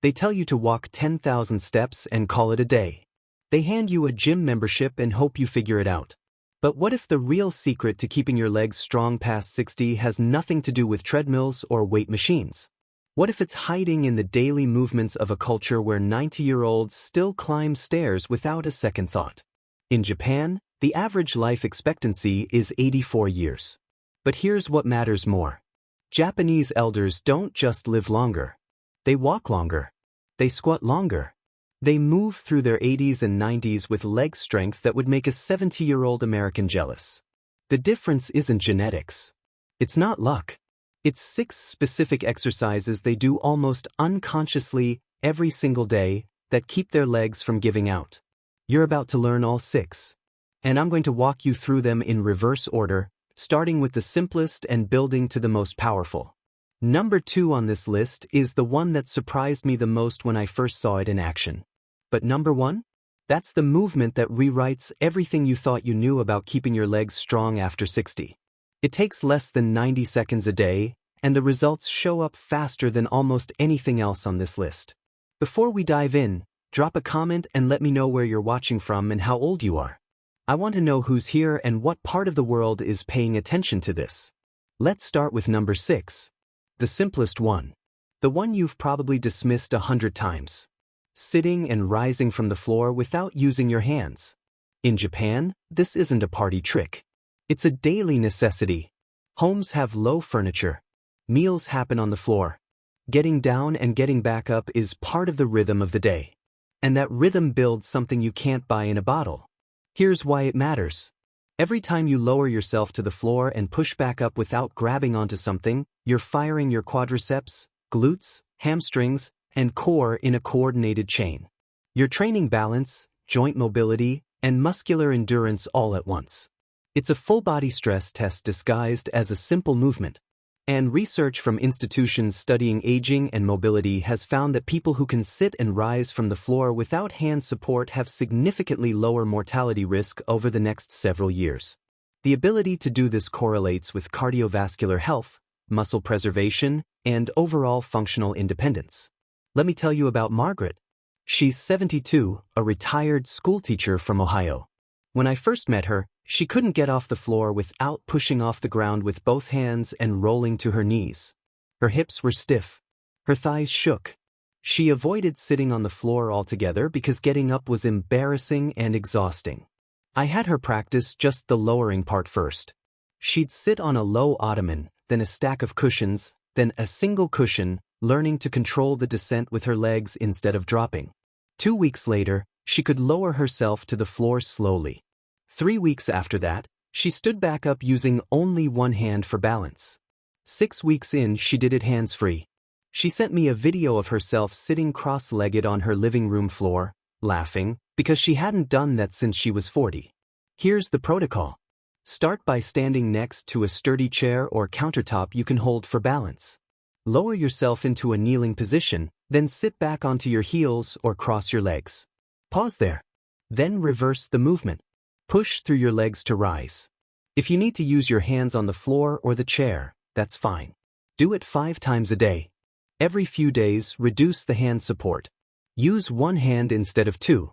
They tell you to walk 10,000 steps and call it a day. They hand you a gym membership and hope you figure it out. But what if the real secret to keeping your legs strong past 60 has nothing to do with treadmills or weight machines? What if it's hiding in the daily movements of a culture where 90-year-olds still climb stairs without a second thought? In Japan, the average life expectancy is 84 years. But here's what matters more. Japanese elders don't just live longer. They walk longer. They squat longer. They move through their 80s and 90s with leg strength that would make a 70-year-old American jealous. The difference isn't genetics. It's not luck. It's 6 specific exercises they do almost unconsciously every single day that keep their legs from giving out. You're about to learn all 6. And I'm going to walk you through them in reverse order, starting with the simplest and building to the most powerful. Number 2 on this list is the one that surprised me the most when I first saw it in action. But number 1? That's the movement that rewrites everything you thought you knew about keeping your legs strong after 60. It takes less than 90 seconds a day, and the results show up faster than almost anything else on this list. Before we dive in, drop a comment and let me know where you're watching from and how old you are. I want to know who's here and what part of the world is paying attention to this. Let's start with number 6. The simplest one. The one you've probably dismissed 100 times. Sitting and rising from the floor without using your hands. In Japan, this isn't a party trick. It's a daily necessity. Homes have low furniture. Meals happen on the floor. Getting down and getting back up is part of the rhythm of the day. And that rhythm builds something you can't buy in a bottle. Here's why it matters. Every time you lower yourself to the floor and push back up without grabbing onto something, you're firing your quadriceps, glutes, hamstrings, and core in a coordinated chain. You're training balance, joint mobility, and muscular endurance all at once. It's a full-body stress test disguised as a simple movement. And research from institutions studying aging and mobility has found that people who can sit and rise from the floor without hand support have significantly lower mortality risk over the next several years. The ability to do this correlates with cardiovascular health, muscle preservation, and overall functional independence. Let me tell you about Margaret. She's 72, a retired schoolteacher from Ohio. When I first met her, she couldn't get off the floor without pushing off the ground with both hands and rolling to her knees. Her hips were stiff. Her thighs shook. She avoided sitting on the floor altogether because getting up was embarrassing and exhausting. I had her practice just the lowering part first. She'd sit on a low ottoman, then a stack of cushions, then a single cushion, learning to control the descent with her legs instead of dropping. 2 weeks later, she could lower herself to the floor slowly. 3 weeks after that, she stood back up using only one hand for balance. 6 weeks in, she did it hands-free. She sent me a video of herself sitting cross-legged on her living room floor, laughing, because she hadn't done that since she was 40. Here's the protocol. Start by standing next to a sturdy chair or countertop you can hold for balance. Lower yourself into a kneeling position, then sit back onto your heels or cross your legs. Pause there. Then reverse the movement. Push through your legs to rise. If you need to use your hands on the floor or the chair, that's fine. Do it 5 times a day. Every few days, reduce the hand support. Use one hand instead of 2.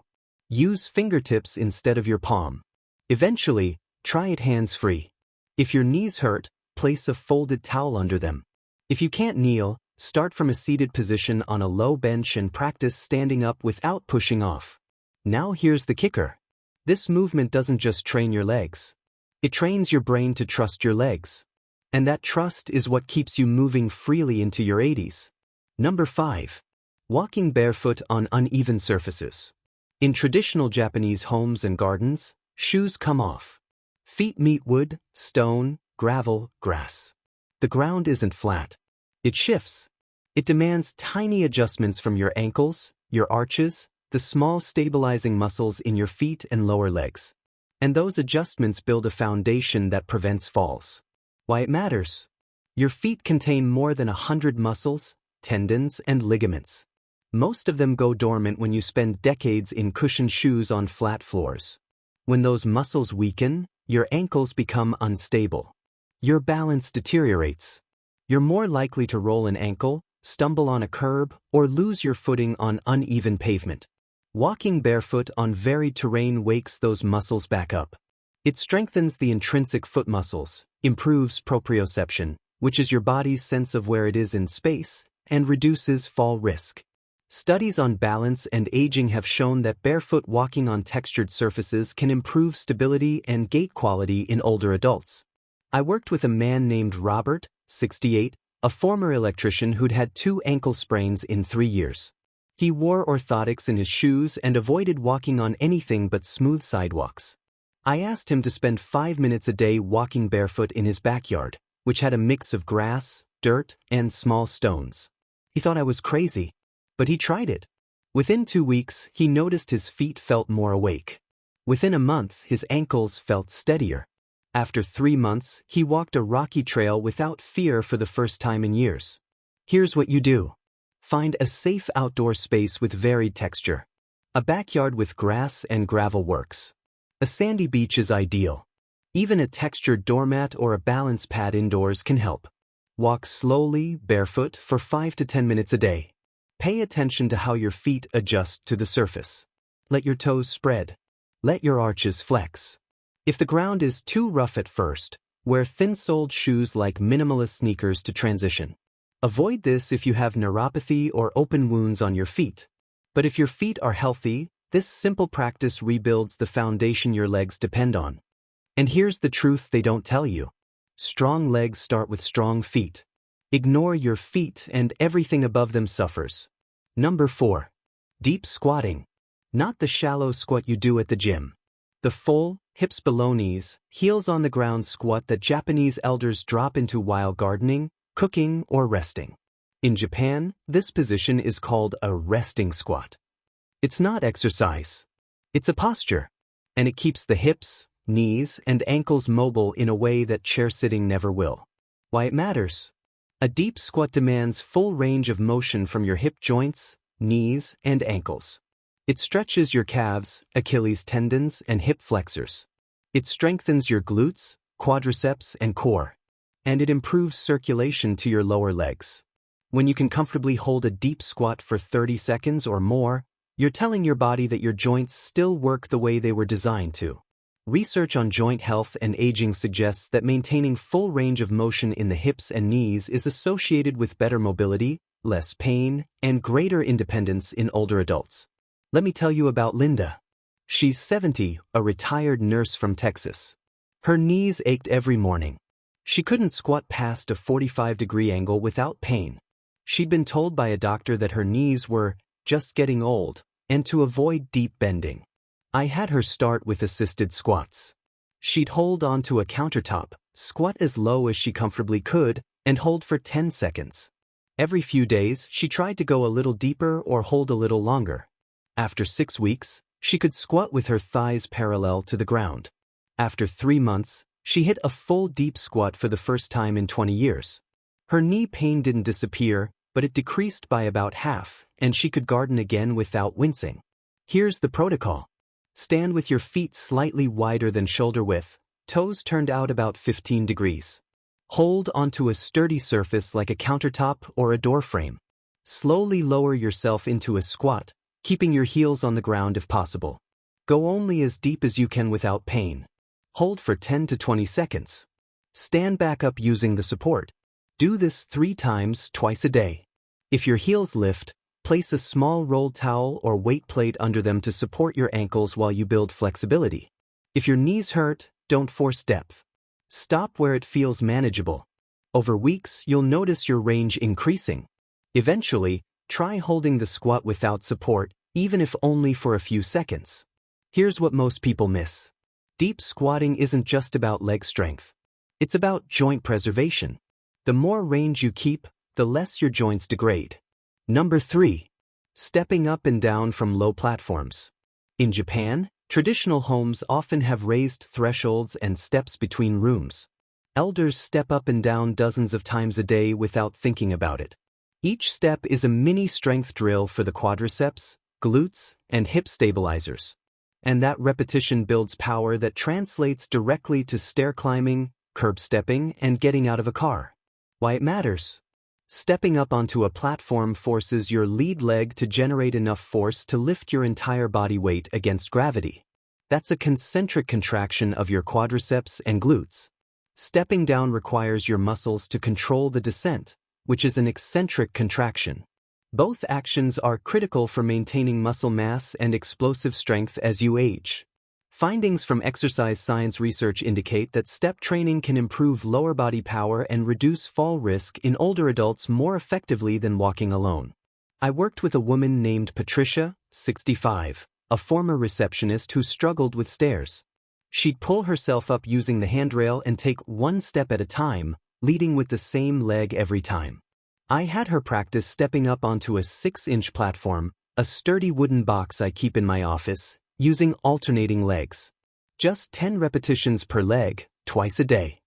Use fingertips instead of your palm. Eventually, try it hands-free. If your knees hurt, place a folded towel under them. If you can't kneel, start from a seated position on a low bench and practice standing up without pushing off. Now here's the kicker. This movement doesn't just train your legs. It trains your brain to trust your legs. And that trust is what keeps you moving freely into your 80s. Number 5. Walking barefoot on uneven surfaces. In traditional Japanese homes and gardens, shoes come off. Feet meet wood, stone, gravel, grass. The ground isn't flat. It shifts. It demands tiny adjustments from your ankles, your arches, the small stabilizing muscles in your feet and lower legs. And those adjustments build a foundation that prevents falls. Why it matters? Your feet contain more than 100 muscles, tendons, and ligaments. Most of them go dormant when you spend decades in cushioned shoes on flat floors. When those muscles weaken, your ankles become unstable. Your balance deteriorates. You're more likely to roll an ankle, stumble on a curb, or lose your footing on uneven pavement. Walking barefoot on varied terrain wakes those muscles back up. It strengthens the intrinsic foot muscles, improves proprioception, which is your body's sense of where it is in space, and reduces fall risk. Studies on balance and aging have shown that barefoot walking on textured surfaces can improve stability and gait quality in older adults. I worked with a man named Robert, 68, a former electrician who'd had 2 ankle sprains in 3 years. He wore orthotics in his shoes and avoided walking on anything but smooth sidewalks. I asked him to spend 5 minutes a day walking barefoot in his backyard, which had a mix of grass, dirt, and small stones. He thought I was crazy, but he tried it. Within 2 weeks, he noticed his feet felt more awake. Within a month, his ankles felt steadier. After 3 months, he walked a rocky trail without fear for the first time in years. Here's what you do. Find a safe outdoor space with varied texture. A backyard with grass and gravel works. A sandy beach is ideal. Even a textured doormat or a balance pad indoors can help. Walk slowly, barefoot, for 5 to 10 minutes a day. Pay attention to how your feet adjust to the surface. Let your toes spread. Let your arches flex. If the ground is too rough at first, wear thin-soled shoes like minimalist sneakers to transition. Avoid this if you have neuropathy or open wounds on your feet. But if your feet are healthy, this simple practice rebuilds the foundation your legs depend on. And here's the truth they don't tell you. Strong legs start with strong feet. Ignore your feet and everything above them suffers. Number 4. Deep squatting. Not the shallow squat you do at the gym. The full, hips below knees, heels on the ground squat that Japanese elders drop into while gardening, cooking, or resting. In Japan, this position is called a resting squat. It's not exercise. It's a posture. And it keeps the hips, knees, and ankles mobile in a way that chair sitting never will. Why it matters? A deep squat demands full range of motion from your hip joints, knees, and ankles. It stretches your calves, Achilles tendons, and hip flexors. It strengthens your glutes, quadriceps, and core. And it improves circulation to your lower legs. When you can comfortably hold a deep squat for 30 seconds or more, you're telling your body that your joints still work the way they were designed to. Research on joint health and aging suggests that maintaining full range of motion in the hips and knees is associated with better mobility, less pain, and greater independence in older adults. Let me tell you about Linda. She's 70, a retired nurse from Texas. Her knees ached every morning. She couldn't squat past a 45-degree angle without pain. She'd been told by a doctor that her knees were just getting old and to avoid deep bending. I had her start with assisted squats. She'd hold onto a countertop, squat as low as she comfortably could, and hold for 10 seconds. Every few days, she tried to go a little deeper or hold a little longer. After 6 weeks, she could squat with her thighs parallel to the ground. After 3 months, she hit a full deep squat for the first time in 20 years. Her knee pain didn't disappear, but it decreased by about half, and she could garden again without wincing. Here's the protocol. Stand with your feet slightly wider than shoulder width, toes turned out about 15 degrees. Hold onto a sturdy surface like a countertop or a door frame. Slowly lower yourself into a squat, keeping your heels on the ground if possible. Go only as deep as you can without pain. Hold for 10 to 20 seconds. Stand back up using the support. Do this 3 times twice a day. If your heels lift, place a small rolled towel or weight plate under them to support your ankles while you build flexibility. If your knees hurt, don't force depth. Stop where it feels manageable. Over weeks, you'll notice your range increasing. Eventually, try holding the squat without support, even if only for a few seconds. Here's what most people miss. Deep squatting isn't just about leg strength. It's about joint preservation. The more range you keep, the less your joints degrade. Number 3. Stepping up and down from low platforms. In Japan, traditional homes often have raised thresholds and steps between rooms. Elders step up and down dozens of times a day without thinking about it. Each step is a mini strength drill for the quadriceps, glutes, and hip stabilizers. And that repetition builds power that translates directly to stair climbing, curb stepping, and getting out of a car. Why it matters? Stepping up onto a platform forces your lead leg to generate enough force to lift your entire body weight against gravity. That's a concentric contraction of your quadriceps and glutes. Stepping down requires your muscles to control the descent, which is an eccentric contraction. Both actions are critical for maintaining muscle mass and explosive strength as you age. Findings from exercise science research indicate that step training can improve lower body power and reduce fall risk in older adults more effectively than walking alone. I worked with a woman named Patricia, 65, a former receptionist who struggled with stairs. She'd pull herself up using the handrail and take one step at a time, leading with the same leg every time. I had her practice stepping up onto a 6-inch platform, a sturdy wooden box I keep in my office, using alternating legs. Just 10 repetitions per leg, twice a day.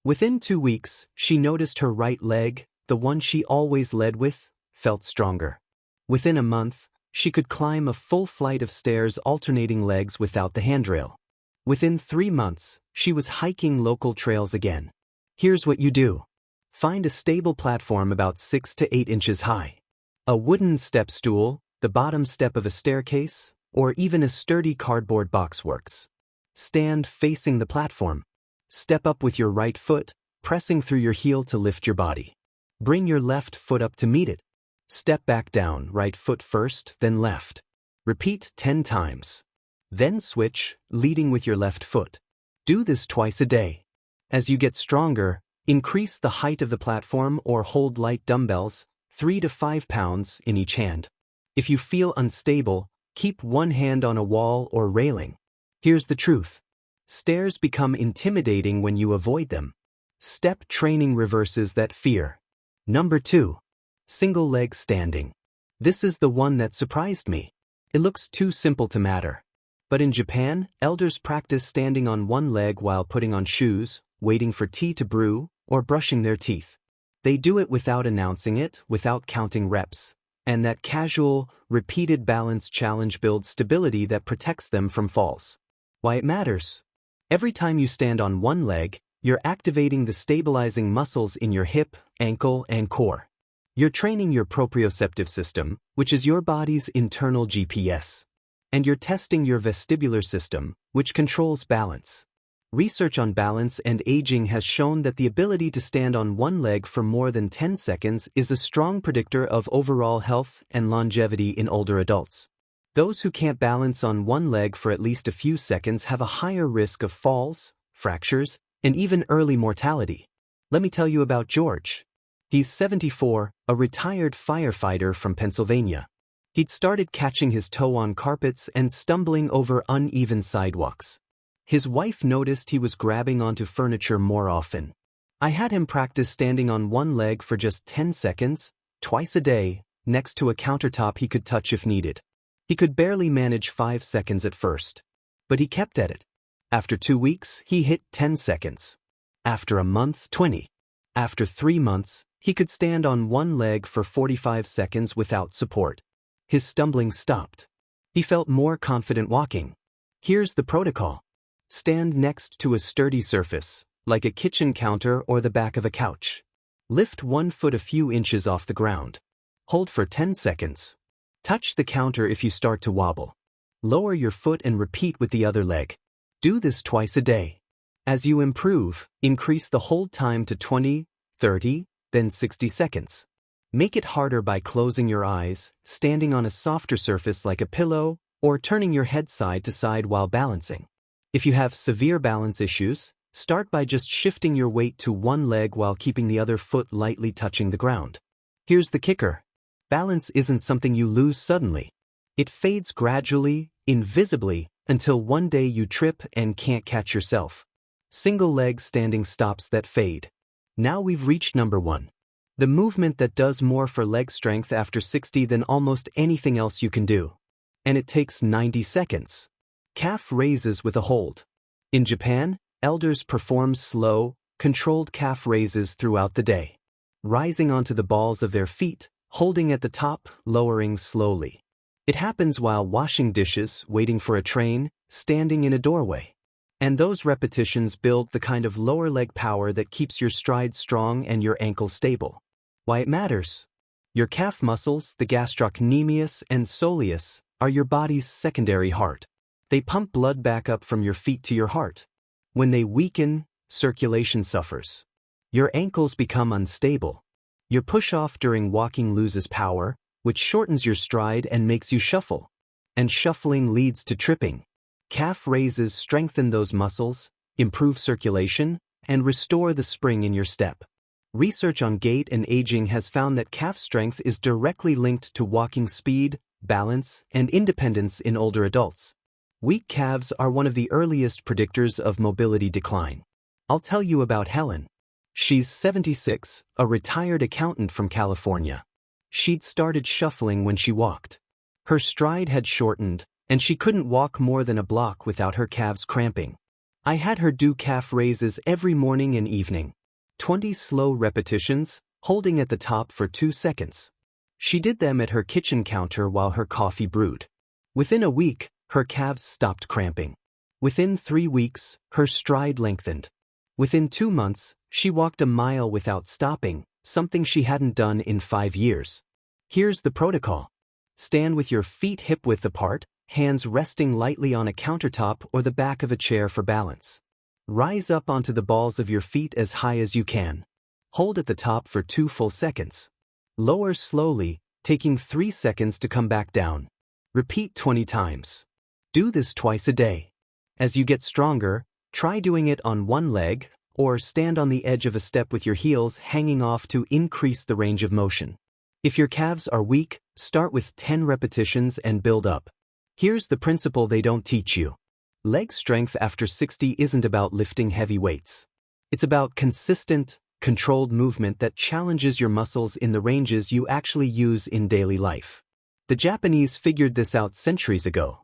Within 2 weeks, she noticed her right leg, the one she always led with, felt stronger. Within a month, she could climb a full flight of stairs alternating legs without the handrail. Within 3 months, she was hiking local trails again. Here's what you do. Find a stable platform about 6 to 8 inches high. A wooden step stool, the bottom step of a staircase, or even a sturdy cardboard box works. Stand facing the platform. Step up with your right foot, pressing through your heel to lift your body. Bring your left foot up to meet it. Step back down, right foot first, then left. Repeat 10 times. Then switch, leading with your left foot. Do this twice a day. As you get stronger, increase the height of the platform or hold light dumbbells, 3 to 5 pounds, in each hand. If you feel unstable, keep one hand on a wall or railing. Here's the truth. Stairs become intimidating when you avoid them. Step training reverses that fear. Number 2. Single leg standing. This is the one that surprised me. It looks too simple to matter. But in Japan, elders practice standing on one leg while putting on shoes, waiting for tea to brew, or brushing their teeth. They do it without announcing it, without counting reps, and that casual, repeated balance challenge builds stability that protects them from falls. Why it matters? Every time you stand on one leg, you're activating the stabilizing muscles in your hip, ankle, and core. You're training your proprioceptive system, which is your body's internal GPS. And you're testing your vestibular system, which controls balance. Research on balance and aging has shown that the ability to stand on one leg for more than 10 seconds is a strong predictor of overall health and longevity in older adults. Those who can't balance on one leg for at least a few seconds have a higher risk of falls, fractures, and even early mortality. Let me tell you about George. He's 74, a retired firefighter from Pennsylvania. He'd started catching his toe on carpets and stumbling over uneven sidewalks. His wife noticed he was grabbing onto furniture more often. I had him practice standing on one leg for just 10 seconds, twice a day, next to a countertop he could touch if needed. He could barely manage 5 seconds at first, but he kept at it. After 2 weeks, he hit 10 seconds. After a month, 20. After 3 months, he could stand on one leg for 45 seconds without support. His stumbling stopped. He felt more confident walking. Here's the protocol. Stand next to a sturdy surface, like a kitchen counter or the back of a couch. Lift one foot a few inches off the ground. Hold for 10 seconds. Touch the counter if you start to wobble. Lower your foot and repeat with the other leg. Do this twice a day. As you improve, increase the hold time to 20, 30, then 60 seconds. Make it harder by closing your eyes, standing on a softer surface like a pillow, or turning your head side to side while balancing. If you have severe balance issues, start by just shifting your weight to one leg while keeping the other foot lightly touching the ground. Here's the kicker. Balance isn't something you lose suddenly. It fades gradually, invisibly, until one day you trip and can't catch yourself. Single leg standing stops that fade. Now we've reached number 1. The movement that does more for leg strength after 60 than almost anything else you can do. And it takes 90 seconds. Calf raises with a hold. In Japan, elders perform slow, controlled calf raises throughout the day. Rising onto the balls of their feet, holding at the top, lowering slowly. It happens while washing dishes, waiting for a train, standing in a doorway. And those repetitions build the kind of lower leg power that keeps your stride strong and your ankle stable. Why it matters. Your calf muscles, the gastrocnemius and soleus, are your body's secondary heart. They pump blood back up from your feet to your heart. When they weaken, circulation suffers. Your ankles become unstable. Your push-off during walking loses power, which shortens your stride and makes you shuffle. And shuffling leads to tripping. Calf raises strengthen those muscles, improve circulation, and restore the spring in your step. Research on gait and aging has found that calf strength is directly linked to walking speed, balance, and independence in older adults. Weak calves are one of the earliest predictors of mobility decline. I'll tell you about Helen. She's 76, a retired accountant from California. She'd started shuffling when she walked. Her stride had shortened, and she couldn't walk more than a block without her calves cramping. I had her do calf raises every morning and evening. 20 slow repetitions, holding at the top for 2 seconds. She did them at her kitchen counter while her coffee brewed. Within a week, her calves stopped cramping. Within 3 weeks, her stride lengthened. Within 2 months, she walked a mile without stopping, something she hadn't done in 5 years. Here's the protocol. Stand with your feet hip-width apart, hands resting lightly on a countertop or the back of a chair for balance. Rise up onto the balls of your feet as high as you can. Hold at the top for 2 full seconds. Lower slowly, taking 3 seconds to come back down. Repeat 20 times. Do this twice a day. As you get stronger, try doing it on one leg, or stand on the edge of a step with your heels hanging off to increase the range of motion. If your calves are weak, start with 10 repetitions and build up. Here's the principle they don't teach you. Leg strength after 60 isn't about lifting heavy weights. It's about consistent, controlled movement that challenges your muscles in the ranges you actually use in daily life. The Japanese figured this out centuries ago.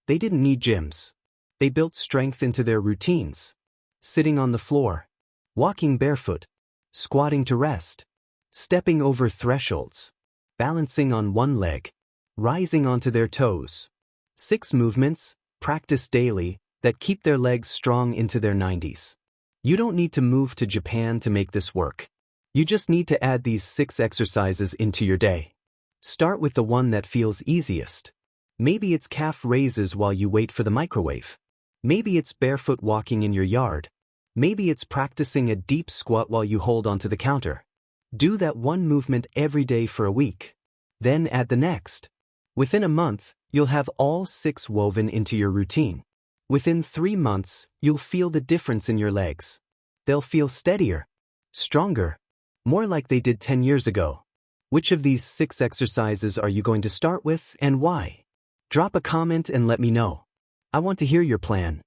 They didn't need gyms. They built strength into their routines. Sitting on the floor, walking barefoot, squatting to rest, stepping over thresholds, balancing on one leg, rising onto their toes. 6 movements, practiced daily, that keep their legs strong into their 90s. You don't need to move to Japan to make this work. You just need to add these 6 exercises into your day. Start with the one that feels easiest. Maybe it's calf raises while you wait for the microwave. Maybe it's barefoot walking in your yard. Maybe it's practicing a deep squat while you hold onto the counter. Do that one movement every day for a week. Then add the next. Within a month, you'll have all 6 woven into your routine. Within 3 months, you'll feel the difference in your legs. They'll feel steadier, stronger, more like they did 10 years ago. Which of these 6 exercises are you going to start with and why? Drop a comment and let me know. I want to hear your plan.